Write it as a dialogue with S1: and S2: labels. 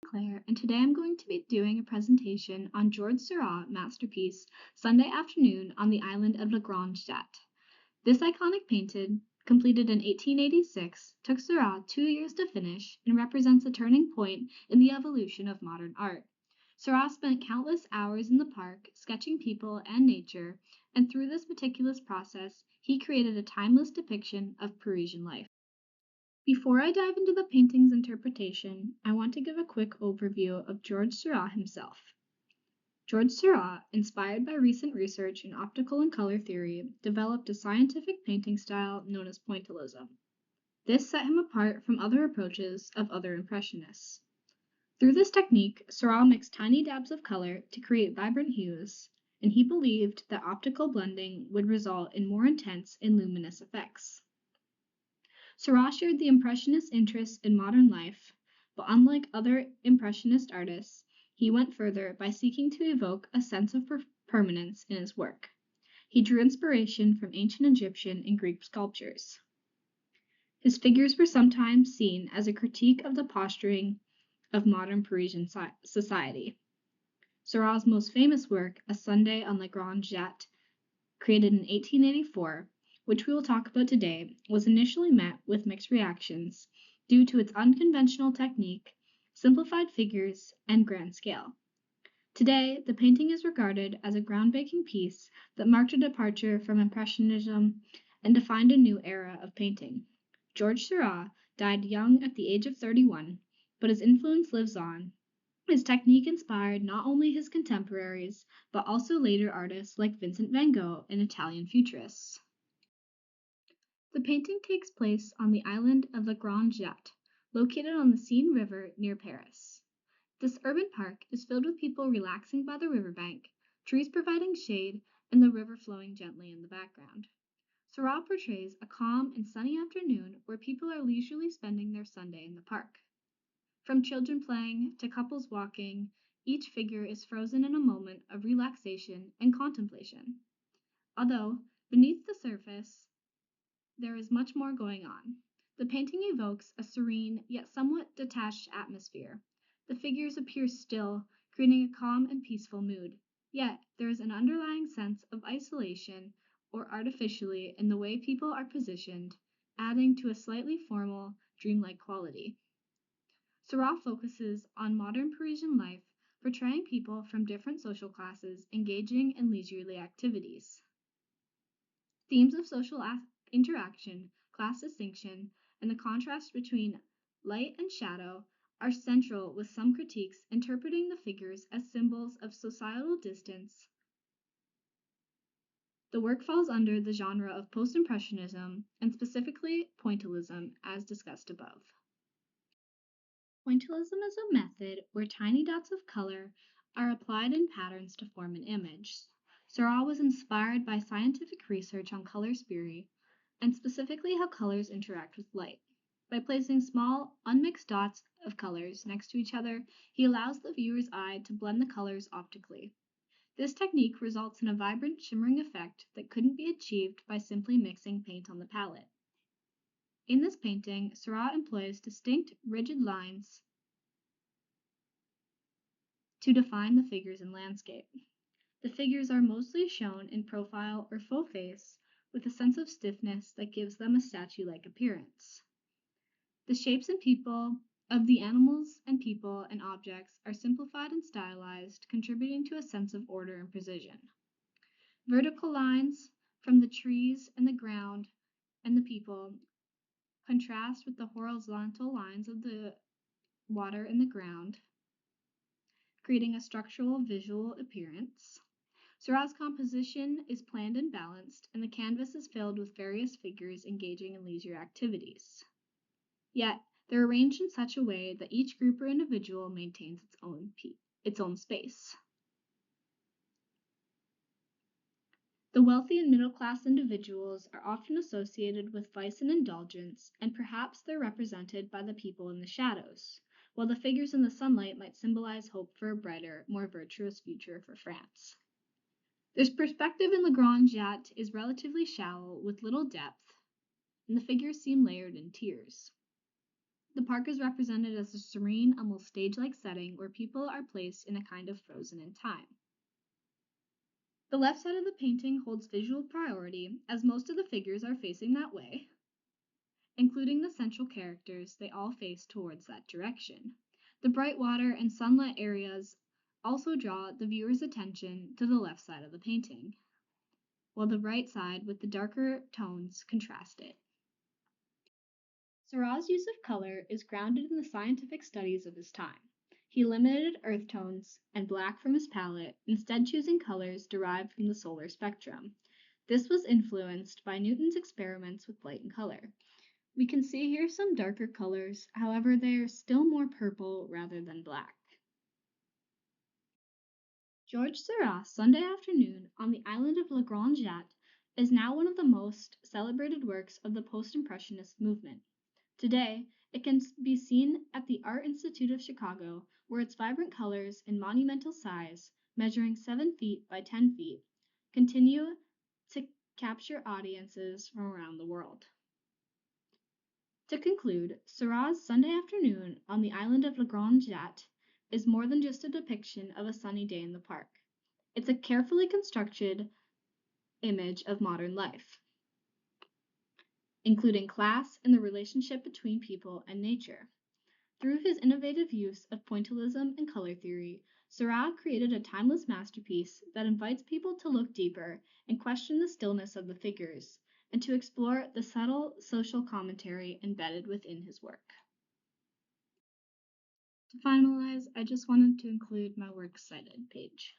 S1: Claire, and today I'm going to be doing a presentation on George Seurat's masterpiece, Sunday Afternoon on the Island of La Grande Jatte. This iconic painting, completed in 1886, took Seurat 2 years to finish and represents a turning point in the evolution of modern art. Seurat spent countless hours in the park sketching people and nature, and through this meticulous process, he created a timeless depiction of Parisian life. Before I dive into the painting's interpretation, I want to give a quick overview of George Seurat himself. George Seurat, inspired by recent research in optical and color theory, developed a scientific painting style known as pointillism. This set him apart from other approaches of other impressionists. Through this technique, Seurat mixed tiny dabs of color to create vibrant hues, and he believed that optical blending would result in more intense and luminous effects. Seurat shared the Impressionist interest in modern life, but unlike other Impressionist artists, he went further by seeking to evoke a sense of permanence in his work. He drew inspiration from ancient Egyptian and Greek sculptures. His figures were sometimes seen as a critique of the posturing of modern Parisian society. Seurat's most famous work, A Sunday on La Grande Jatte, created in 1884, which we will talk about today, was initially met with mixed reactions due to its unconventional technique, simplified figures, and grand scale. Today, the painting is regarded as a groundbreaking piece that marked a departure from Impressionism and defined a new era of painting. George Seurat died young at the age of 31, but his influence lives on. His technique inspired not only his contemporaries, but also later artists like Vincent van Gogh and Italian futurists. The painting takes place on the island of La Grande Jatte, located on the Seine River near Paris. This urban park is filled with people relaxing by the riverbank, trees providing shade, and the river flowing gently in the background. Seurat portrays a calm and sunny afternoon where people are leisurely spending their Sunday in the park. From children playing to couples walking, each figure is frozen in a moment of relaxation and contemplation. Although, beneath the surface, there is much more going on. The painting evokes a serene yet somewhat detached atmosphere. The figures appear still, creating a calm and peaceful mood. Yet, there is an underlying sense of isolation or artificially in the way people are positioned, adding to a slightly formal, dreamlike quality. Seurat focuses on modern Parisian life, portraying people from different social classes engaging in leisurely activities. Themes of social interaction, class distinction, and the contrast between light and shadow are central, with some critiques interpreting the figures as symbols of societal distance. The work falls under the genre of post-impressionism, and specifically pointillism, as discussed above. Pointillism is a method where tiny dots of color are applied in patterns to form an image. Seurat was inspired by scientific research on color theory, and specifically how colors interact with light. By placing small, unmixed dots of colors next to each other, he allows the viewer's eye to blend the colors optically. This technique results in a vibrant, shimmering effect that couldn't be achieved by simply mixing paint on the palette. In this painting, Seurat employs distinct, rigid lines to define the figures in landscape. The figures are mostly shown in profile or full face, with a sense of stiffness that gives them a statue-like appearance. The shapes and people of the animals and people and objects are simplified and stylized, contributing to a sense of order and precision. Vertical lines from the trees and the ground and the people contrast with the horizontal lines of the water and the ground, creating a structural visual appearance. Seurat's composition is planned and balanced, and the canvas is filled with various figures engaging in leisure activities. Yet, they're arranged in such a way that each group or individual maintains its own space. The wealthy and middle-class individuals are often associated with vice and indulgence, and perhaps they're represented by the people in the shadows, while the figures in the sunlight might symbolize hope for a brighter, more virtuous future for France. This perspective in La Grande Jatte is relatively shallow with little depth, and the figures seem layered in tiers. The park is represented as a serene, almost stage-like setting where people are placed in a kind of frozen in time. The left side of the painting holds visual priority, as most of the figures are facing that way. Including the central characters, they all face towards that direction. The bright water and sunlit areas also draw the viewer's attention to the left side of the painting, while the right side with the darker tones contrast it. Seurat's use of color is grounded in the scientific studies of his time. He limited earth tones and black from his palette, instead choosing colors derived from the solar spectrum. This was influenced by Newton's experiments with light and color. We can see here some darker colors, however they are still more purple rather than black. George Seurat's Sunday Afternoon on the island of La Grande Jatte is now one of the most celebrated works of the post-impressionist movement. Today, it can be seen at the Art Institute of Chicago, where its vibrant colors and monumental size, measuring 7 feet by 10 feet, continue to capture audiences from around the world. To conclude, Seurat's Sunday Afternoon on the island of La Grande Jatte is more than just a depiction of a sunny day in the park. It's a carefully constructed image of modern life, including class and the relationship between people and nature. Through his innovative use of pointillism and color theory, Seurat created a timeless masterpiece that invites people to look deeper and question the stillness of the figures, and to explore the subtle social commentary embedded within his work. To finalize, I just wanted to include my works cited page.